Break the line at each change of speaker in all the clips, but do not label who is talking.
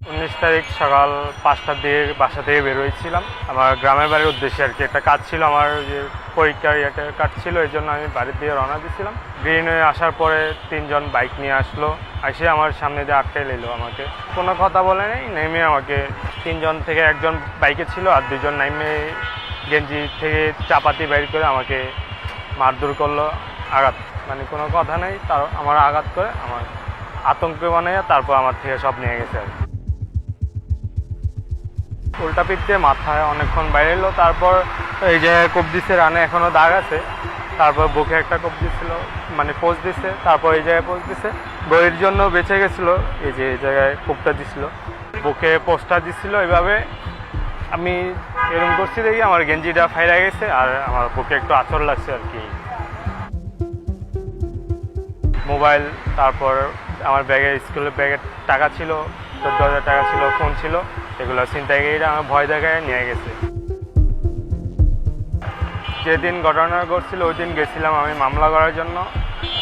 19 তারিখ সকাল 5টার দিকে বাসা থেকে বের হয়েছিলাম আমার গ্রামের বাড়ির উদ্দেশ্যে আর কি। একটা কাজ ছিল আমার, যে পরীক্ষার একটা কাজ ছিল, এই জন্য আমি বাড়ির দিকে রওনা দিয়েছিলাম। গ্রিন হয়ে আসার পরে 3জন বাইক নিয়ে আসলো, এসে আমার সামনে দিয়ে আটকাই নিল আমাকে। কোনো কথা বলে নেই, নেমে আমাকে 3জন থেকে একজন বাইকে ছিল আর 2জন নেমে গেঞ্জি থেকে চাপাতি বের করে আমাকে মারধর করলো, আঘাত, মানে কোনো কথা নেই, তার আমার আঘাত করে আমার আতঙ্ক বানিয়ে তারপর আমার থেকে সব নিয়ে গেছে আর কি। উল্টা পিঠ দিয়ে মাথায় অনেকক্ষণ বাইরে এলো, তারপর এই যে কোপ দিচ্ছে, রানে এখনও দাগ আছে। তারপর বুকে একটা কোপ দিচ্ছিল, মানে পোজ দিচ্ছে, তারপর এই জায়গায় পোজ দিচ্ছে। বইয়ের জন্য বেঁচে গেছিলো, এই যে এই জায়গায় কোপটা দিছিল, বুকে পোস্টটা দিচ্ছিল। এইভাবে আমি এরকম করছি দেখি আমার গেঞ্জিটা ফাইরা গেছে আর আমার বুকে একটু আঁচড় লাগছে আর কি। মোবাইল, তারপর আমার ব্যাগে, স্কুলের ব্যাগের টাকা ছিল, 14,000 টাকা ছিল, ফোন ছিল, এগুলো ছিনতাইকারীরা আমার ভয় দেখায় নিয়ে গেছে। যেদিন ঘটনা ঘটছিল ওই দিন গেছিলাম আমি মামলা করার জন্য।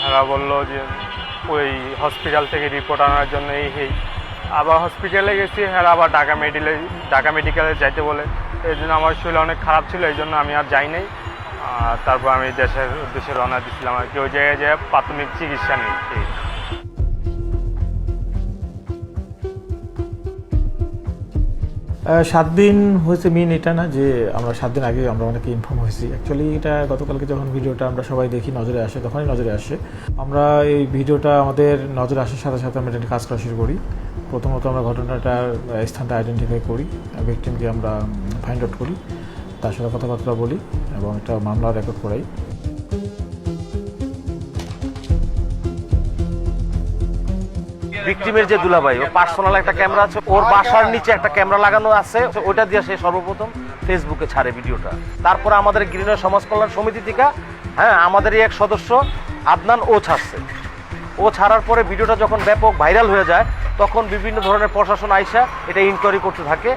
ওরা বললো যে ওই হসপিটাল থেকে রিপোর্ট আনার জন্য এই আবার হসপিটালে গেছি, হ্যাঁ আবার ঢাকা মেডিকেলে যাইতে বলে। এই জন্য আমার শরীর অনেক খারাপ ছিল, এই জন্য আমি আর যাই নাই। তারপর আমি দেশের উদ্দেশ্যে রওনা দিচ্ছিলাম আর কি, ওই জায়গায় যে প্রাথমিক চিকিৎসা নিই।
7 দিন হয়েছে, মেন এটা না যে আমরা 7 দিন আগে আমরা অনেকে ইনফর্ম হয়েছি। অ্যাকচুয়ালি এটা গতকালকে যখন ভিডিওটা আমরা সবাই দেখি, নজরে আসে, তখনই নজরে আসে। আমরা এই ভিডিওটা আমাদের নজরে আসার সাথে সাথে আমরা এটা কাজ করা শুরু করি। প্রথমত আমরা ঘটনাটার স্থানটা আইডেন্টিফাই করি, ভিকটিমকে আমরা ফাইন্ড আউট করি, তার সাথে কথাবার্তা বলি এবং একটা মামলা রেকর্ড করাই।
ভিকটিমের যে দুলাভাই, ওর পার্সোনাল একটা ক্যামেরা আছে, ওর বাসার নিচে একটা ক্যামেরা লাগানো আছে, ওইটা দিয়ে সে সর্বপ্রথম ফেসবুকে ছাড়ে ভিডিওটা। তারপরে আমাদের গ্রিনের সমাজ কল্যাণ সমিতি থেকে আমাদেরই এক সদস্য আদনান ও ছাড়ছে। ও ছাড়ার পরে ভিডিওটা যখন ব্যাপক ভাইরাল হয়ে যায়, তখন বিভিন্ন ধরনের প্রশাসন আইসা এটা ইনকোয়ারি করতে থাকে।